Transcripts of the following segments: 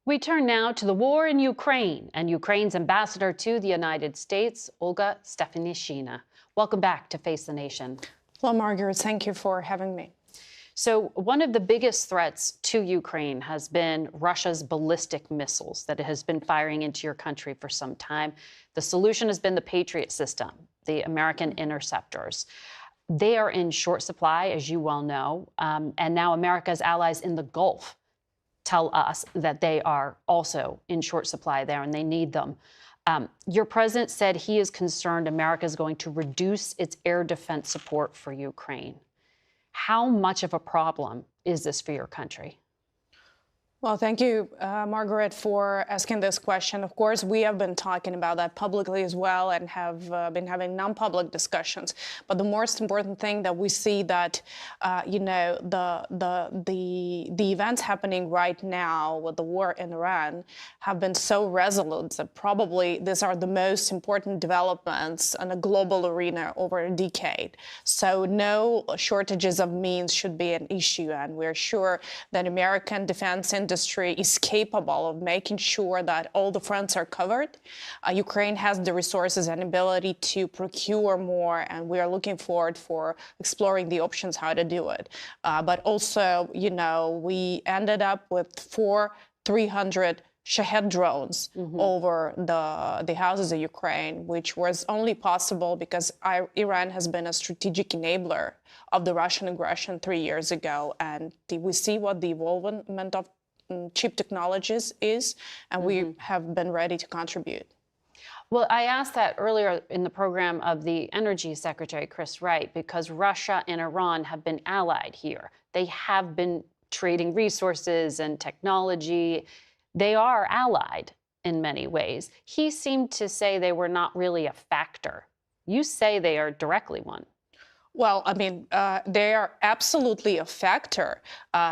We turn now to the war in Ukraine and Ukraine's ambassador to the United States, Olga Stefanishyna. Welcome back to Face the Nation. Well, Margaret, thank you for having me. So one of the biggest threats to Ukraine has been Russia's ballistic missiles that it has been firing into your country for some time. The solution has been the Patriot system, the American interceptors. They are in short supply, as you well know, and now America's allies in the Gulf tell us that they are also in short supply there and they need them. Your president said he is concerned America is going to reduce its air defense support for Ukraine. How much of a problem is this for your country? Well, thank you, Margaret, for asking this question. Of course, we have been talking about that publicly as well and have been having non-public discussions. But the most important thing that we see that, the events happening right now with the war in Iran have been so resolute that probably these are the most important developments in a global arena over a decade. So no shortages of means should be an issue. And we're sure that American defense industry is capable of making sure that all the fronts are covered. Ukraine has the resources and ability to procure more, and we are looking forward for exploring the options how to do it. But also, we ended up with 300 Shahed drones over the houses of Ukraine, which was only possible because Iran has been a strategic enabler of the Russian aggression 3 years ago. And we see what the evolvement of chip technologies is, and we have been ready to contribute. Well, I asked that earlier in the program of the Energy Secretary, Chris Wright, because Russia and Iran have been allied here. They have been trading resources and technology. They are allied in many ways. He seemed to say they were not really a factor. You say they are directly one. Well, I mean, they are absolutely a factor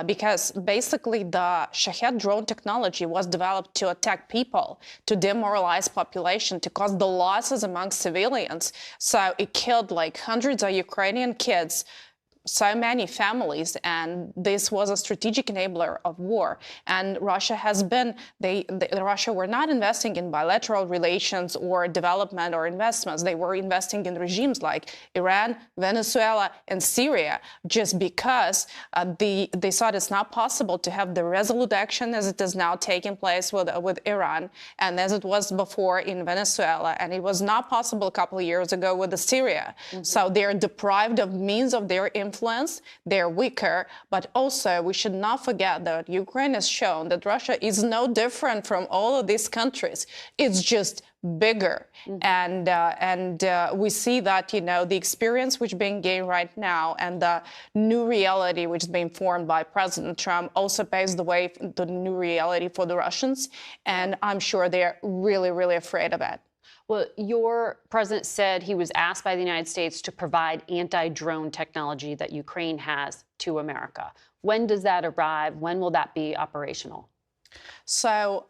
because basically the Shahed drone technology was developed to attack people, to demoralize population, to cause the losses among civilians. So it killed like hundreds of Ukrainian kids, so many families, and this was a strategic enabler of war. And Russia has been, Russia were not investing in bilateral relations or development or investments. They were investing in regimes like Iran, Venezuela, and Syria, just because they thought it's not possible to have the resolute action as it is now taking place with Iran, and as it was before in Venezuela, and it was not possible a couple of years ago with Syria. So they're deprived of means of their influence, they're weaker, but also we should not forget that Ukraine has shown that Russia is no different from all of these countries. It's just bigger. And we see that, the experience which is being gained right now and the new reality which is being formed by President Trump also paves the way for the new reality for the Russians. And I'm sure they're really, really afraid of it. Well, your president said he was asked by the United States to provide anti-drone technology that Ukraine has to America. When does that arrive? When will that be operational? So,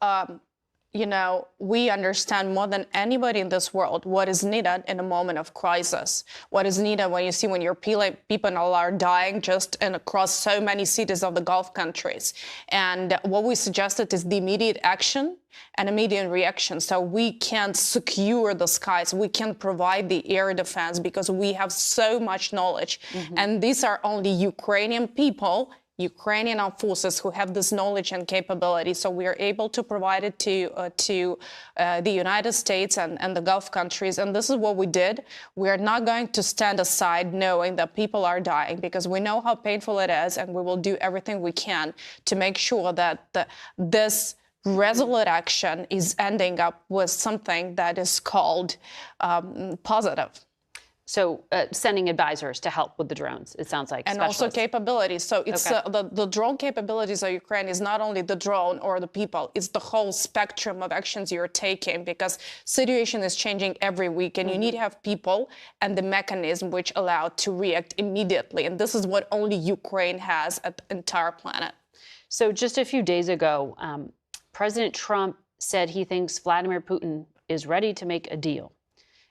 we understand more than anybody in this world what is needed in a moment of crisis. What is needed when your people are dying just across so many cities of the Gulf countries. And what we suggested is the immediate action and immediate reaction. So we can secure the skies. We can provide the air defense because we have so much knowledge. And these are only Ukrainian people, Ukrainian armed forces who have this knowledge and capability. So we are able to provide it to the United States and the Gulf countries. And this is what we did. We are not going to stand aside knowing that people are dying because we know how painful it is. And we will do everything we can to make sure that this resolute action is ending up with something that is called positive. So sending advisors to help with the drones, it sounds like. And also capabilities. So it's the drone capabilities of Ukraine is not only the drone or the people, it's the whole spectrum of actions you're taking because situation is changing every week and you need to have people and the mechanism which allow to react immediately. And this is what only Ukraine has at the entire planet. So just a few days ago, President Trump said he thinks Vladimir Putin is ready to make a deal.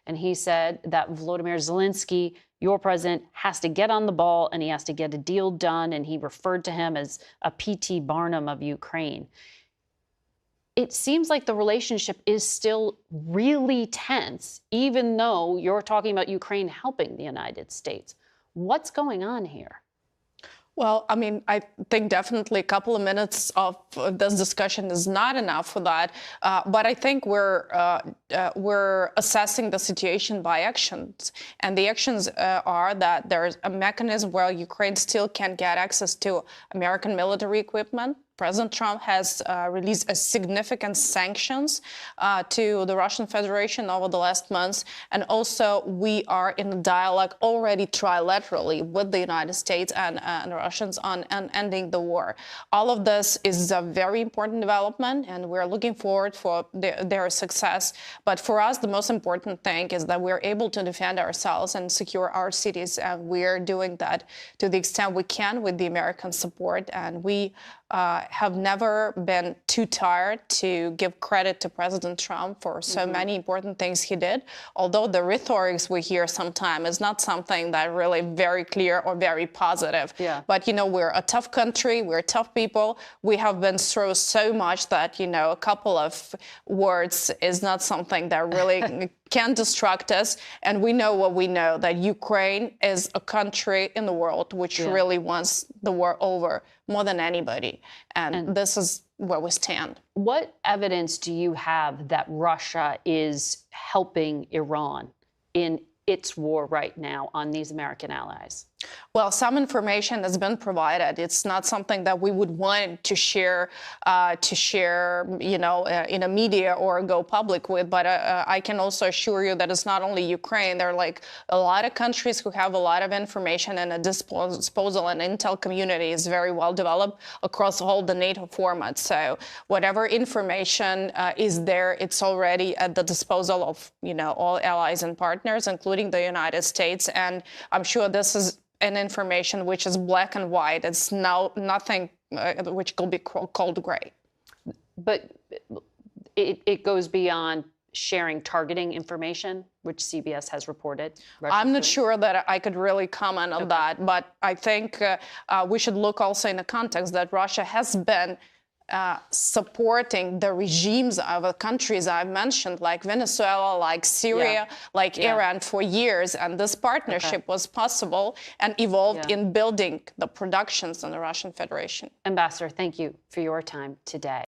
And he said that Volodymyr Zelensky, your president, has to get on the ball and he has to get a deal done. And he referred to him as a P.T. Barnum of Ukraine. it seems like the relationship is still really tense, even though you're talking about Ukraine helping the United States. What's going on here? Well, I mean, I think definitely a couple of minutes of this discussion is not enough for that. But I think we're assessing the situation by actions. And the actions are that there's a mechanism where Ukraine still can get access to American military equipment. President Trump has released a significant sanctions to the Russian Federation over the last months. And also, we are in a dialogue already trilaterally with the United States and the Russians on ending the war. All of this is a very important development, and we're looking forward for their success. But for us, the most important thing is that we're able to defend ourselves and secure our cities. And we're doing that to the extent we can with the American support. And we have never been too tired to give credit to President Trump for so many important things he did. Although the rhetoric we hear sometimes is not something that really very clear or very positive. Yeah. But, you know, we're a tough country. We're tough people. We have been through so much that, you know, a couple of words is not something that really can distract us. And we know what we know, that Ukraine is a country in the world which really wants the war over more than anybody. And this is where we stand. What evidence do you have that Russia is helping Iran in its war right now on these American allies? Well, some information has been provided. It's not something that we would want to share, you know, in a media or go public with. But I can also assure you that it's not only Ukraine. There are like a lot of countries who have a lot of information, and a disposal and intel community is very well developed across all the NATO formats. So whatever information is there, it's already at the disposal of, you know, all allies and partners, including the United States. And I'm sure this is an information which is black and white. It's now nothing which could be called gray. But it goes beyond sharing targeting information, which CBS has reported. I'm not sure that I could really comment on that, but I think we should look also in the context that Russia has been supporting the regimes of the countries I've mentioned, like Venezuela, like Syria, like Iran, for years. And this partnership was possible and evolved in building the productions in the Russian Federation. Ambassador, thank you for your time today.